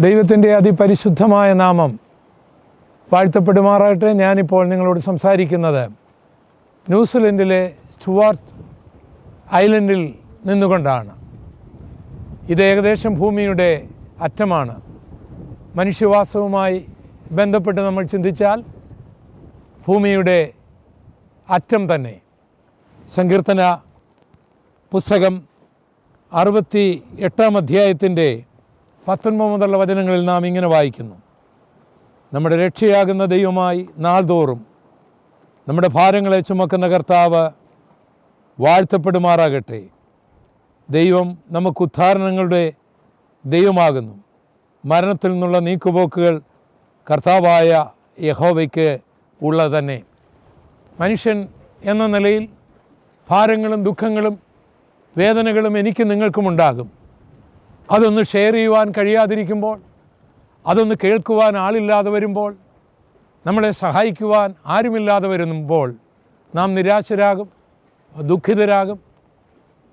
ദൈവത്തിൻ്റെ അതിപരിശുദ്ധമായ നാമം വാഴ്ത്തപ്പെടുമാറാകട്ടെ. ഞാനിപ്പോൾ നിങ്ങളോട് സംസാരിക്കുന്നത് ന്യൂസിലൻഡിലെ സ്റ്റുവാർട്ട് ഐലൻഡിൽ നിന്നുകൊണ്ടാണ്. ഇത് ഏകദേശം ഭൂമിയുടെ അറ്റമാണ്. മനുഷ്യവാസവുമായി ബന്ധപ്പെട്ട് നമ്മൾ ചിന്തിച്ചാൽ ഭൂമിയുടെ അറ്റം തന്നെ. സങ്കീർത്തന പുസ്തകം 68 അധ്യായത്തിൻ്റെ 19 മുതലുള്ള വചനങ്ങളിൽ നാം ഇങ്ങനെ വായിക്കുന്നു: നമ്മുടെ രക്ഷയാകുന്ന ദൈവമായി നാൾതോറും നമ്മുടെ ഭാരങ്ങളെ ചുമക്കുന്ന കർത്താവ് വാഴ്ത്തപ്പെടുമാറാകട്ടെ. ദൈവം നമുക്ക് ഉദ്ധാരണങ്ങളുടെ ദൈവമാകുന്നു. മരണത്തിൽ നിന്നുള്ള നീക്കുപോക്കുകൾ കർത്താവായ യഹോവയ്ക്ക് ഉള്ളത് തന്നെ. മനുഷ്യൻ എന്ന നിലയിൽ ഭാരങ്ങളും ദുഃഖങ്ങളും വേദനകളും എനിക്ക് നിങ്ങൾക്കുമുണ്ടാകും. അതൊന്ന് ഷെയർ ചെയ്യുവാൻ കഴിയാതിരിക്കുമ്പോൾ, അതൊന്ന് കേൾക്കുവാൻ ആളില്ലാതെ വരുമ്പോൾ, നമ്മളെ സഹായിക്കുവാൻ ആരുമില്ലാതെ വരുമ്പോൾ നാം നിരാശരാകും, ദുഃഖിതരാകും,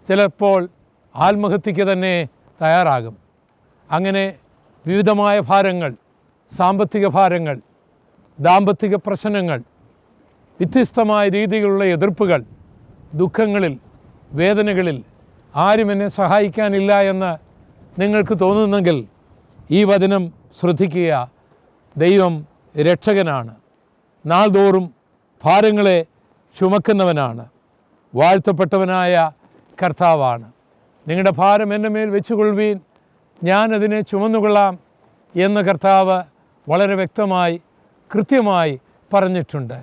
ചിലപ്പോൾ ആത്മഹത്യക്ക് തന്നെ തയ്യാറാകും. അങ്ങനെ വിവിധമായ ഭാരങ്ങൾ, സാമ്പത്തിക ഭാരങ്ങൾ, ദാമ്പത്തിക പ്രശ്നങ്ങൾ, വ്യത്യസ്തമായ രീതിയിലുള്ള എതിർപ്പുകൾ, ദുഃഖങ്ങളിൽ, വേദനകളിൽ ആരും എന്നെ സഹായിക്കാനില്ല എന്ന് നിങ്ങൾക്ക് തോന്നുന്നെങ്കിൽ ഈ വചനം ശ്രദ്ധിക്കുക. ദൈവം രക്ഷകനാണ്, നാൾതോറും ഭാരങ്ങളെ ചുമക്കുന്നവനാണ്, വാഴ്ത്തപ്പെട്ടവനായ കർത്താവാണ്. നിങ്ങളുടെ ഭാരം എൻ്റെ മേൽ വെച്ചുകൊള്ളുവീൻ, ഞാനതിനെ ചുമന്നുകൊള്ളാം എന്ന് കർത്താവ് വളരെ വ്യക്തമായി കൃത്യമായി പറഞ്ഞിട്ടുണ്ട്.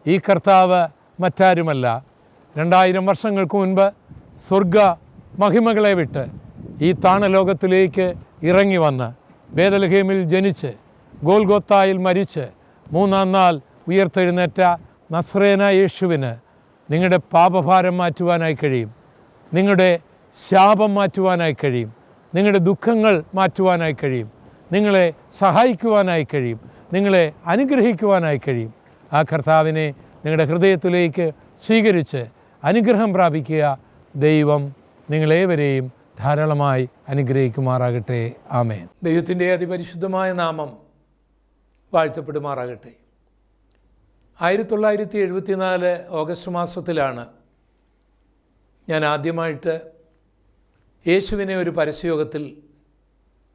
ഈ കർത്താവ് മറ്റാരുമല്ല. 2000 വർഷങ്ങൾക്ക് മുൻപ് സ്വർഗ മഹിമകളെ വിട്ട് ഈ താണലോകത്തിലേക്ക് ഇറങ്ങി വന്ന് ബേതലഹേമിൽ ജനിച്ച് ഗോൽഗോത്തായിൽ മരിച്ച് 3-ാം നാൾ ഉയർത്തെഴുന്നേറ്റ നസ്രേന യേശുവിന് നിങ്ങളുടെ പാപഭാരം മാറ്റുവാനായി കഴിയും, നിങ്ങളുടെ ശാപം മാറ്റുവാനായി കഴിയും, നിങ്ങളുടെ ദുഃഖങ്ങൾ മാറ്റുവാനായി കഴിയും, നിങ്ങളെ സഹായിക്കുവാനായി കഴിയും, നിങ്ങളെ അനുഗ്രഹിക്കുവാനായി കഴിയും. ആ കർത്താവിനെ നിങ്ങളുടെ ഹൃദയത്തിലേക്ക് സ്വീകരിച്ച് അനുഗ്രഹം പ്രാപിക്കുക. ദൈവം നിങ്ങളേവരെയും ധാരാളമായി അനുഗ്രഹിക്കുമാറാകട്ടെ. ആമേൻ. ദൈവത്തിൻ്റെ അതിപരിശുദ്ധമായ നാമം വാഴ്ത്തപ്പെടുമാറാകട്ടെ. 1974 ഓഗസ്റ്റ് മാസത്തിലാണ് ഞാൻ ആദ്യമായിട്ട് യേശുവിനെ ഒരു പരസ്യയോഗത്തിൽ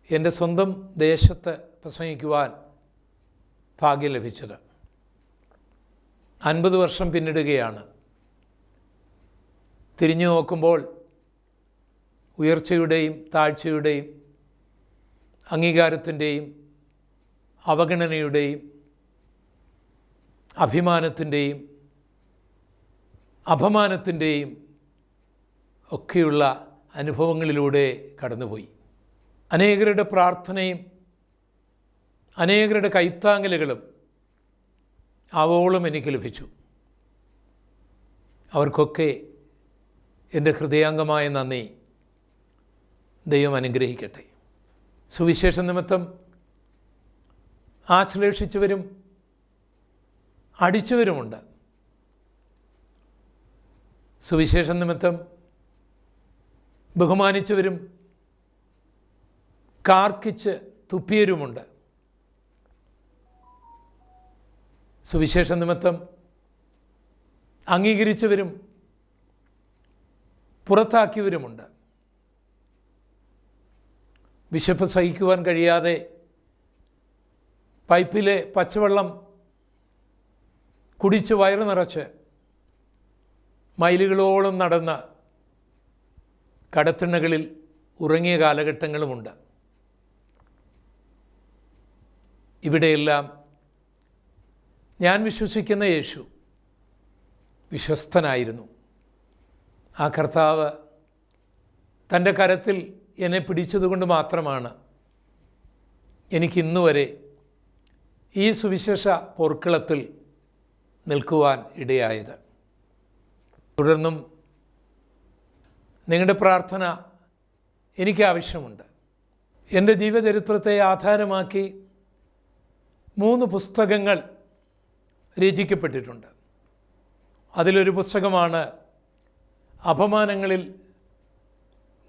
എൻ്റെ സ്വന്തം ദേശത്ത് പ്രസംഗിക്കുവാൻ ഭാഗ്യം ലഭിച്ചത്. 50 വർഷം പിന്നിടുകയാണ്. തിരിഞ്ഞു നോക്കുമ്പോൾ ഉയർച്ചയുടെയും താഴ്ചയുടെയും അംഗീകാരത്തിൻ്റെയും അവഗണനയുടെയും അഭിമാനത്തിൻ്റെയും അപമാനത്തിൻ്റെയും ഒക്കെയുള്ള അനുഭവങ്ങളിലൂടെ കടന്നുപോയി. അനേകരുടെ പ്രാർത്ഥനയും അനേകരുടെ കൈത്താങ്ങലുകളും ആവോളം എനിക്ക് ലഭിച്ചു. അവർക്കൊക്കെ എൻ്റെ ഹൃദയാംഗമായ നന്ദി. ദൈവം അനുഗ്രഹിക്കട്ടെ. സുവിശേഷ നിമിത്തം ആശ്ലേഷിച്ചവരും അടിച്ചവരുമുണ്ട്. സുവിശേഷ നിമിത്തം ബഹുമാനിച്ചവരും കാർക്കിച്ച് തുപ്പിയവരുമുണ്ട്. സുവിശേഷ നിമിത്തം അംഗീകരിച്ചവരും പുറത്താക്കിയവരുമുണ്ട്. വിശപ്പ് സഹിക്കുവാൻ കഴിയാതെ പൈപ്പിലെ പച്ചവെള്ളം കുടിച്ച് വയറ് നിറച്ച് മൈലുകളോളം നടന്ന കടത്തിണ്ണകളിൽ ഉറങ്ങിയ കാലഘട്ടങ്ങളുമുണ്ട്. ഇവിടെയെല്ലാം ഞാൻ വിശ്വസിക്കുന്ന യേശു വിശ്വസ്തനായിരുന്നു. ആ കർത്താവ് തൻ്റെ കരത്തിൽ എന്നെ പിടിച്ചതുകൊണ്ട് മാത്രമാണ് എനിക്കിന്നുവരെ ഈ സുവിശേഷ പോർക്കളത്തിൽ നിൽക്കുവാൻ ഇടയായത്. തുടർന്നും നിങ്ങളുടെ പ്രാർത്ഥന എനിക്ക് ആവശ്യമുണ്ട്. എൻ്റെ ജീവചരിത്രത്തെ ആധാരമാക്കി 3 പുസ്തകങ്ങൾ രചിക്കപ്പെട്ടിട്ടുണ്ട്. അതിലൊരു പുസ്തകമാണ് അപമാനങ്ങളിൽ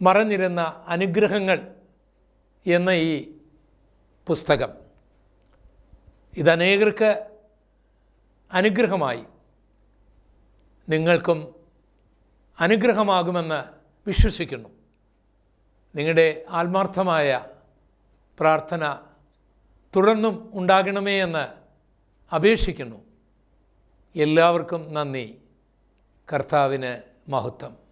മറഞ്ഞിരുന്ന അനുഗ്രഹങ്ങൾ എന്ന ഈ പുസ്തകം. ഇതനേകർക്ക് അനുഗ്രഹമായി, നിങ്ങൾക്കും അനുഗ്രഹമാകുമെന്ന് വിശ്വസിക്കുന്നു. നിങ്ങളുടെ ആത്മാർത്ഥമായ പ്രാർത്ഥന തുടർന്നും ഉണ്ടാകണമേ എന്ന് അപേക്ഷിക്കുന്നു. എല്ലാവർക്കും നന്ദി. കർത്താവിന് മഹത്വം.